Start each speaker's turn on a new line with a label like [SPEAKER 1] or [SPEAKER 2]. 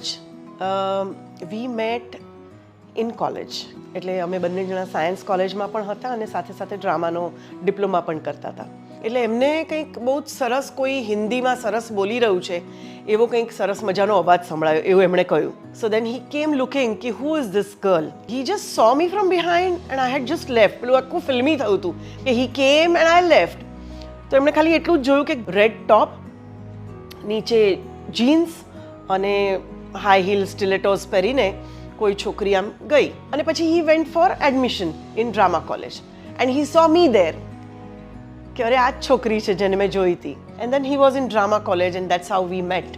[SPEAKER 1] College V mat in college, એટલે અમે બંને જણા સાયન્સ કોલેજમાં પણ હતા અને સાથે સાથે ડ્રામાનો ડિપ્લોમા પણ કરતા હતા. એટલે એમને કંઈક બહુ જ સરસ, કોઈ હિન્દીમાં સરસ બોલી રહ્યું છે એવો કંઈક સરસ મજાનો અવાજ સંભળાયો એવું એમણે કહ્યું. સો દેન હી કેમ લુકિંગ કે who is this girl. He just saw me from behind and I had just left. પેલું આખું ફિલ્મી થયું હતું કે હી કેમ એન્ડ આઈ લેફ્ટ. તો એમણે ખાલી એટલું જ જોયું કે રેડ ટોપ, નીચે જીન્સ અને હાઈ હીલ સ્ટિલેટોઝ પહેરીને કોઈ છોકરી આમ ગઈ અને પછી he went for admission in drama college and he so me there કે અરે આ જ છોકરી છે જેને મેં જોઈ હતી. And then he was in drama college and that's how we mat.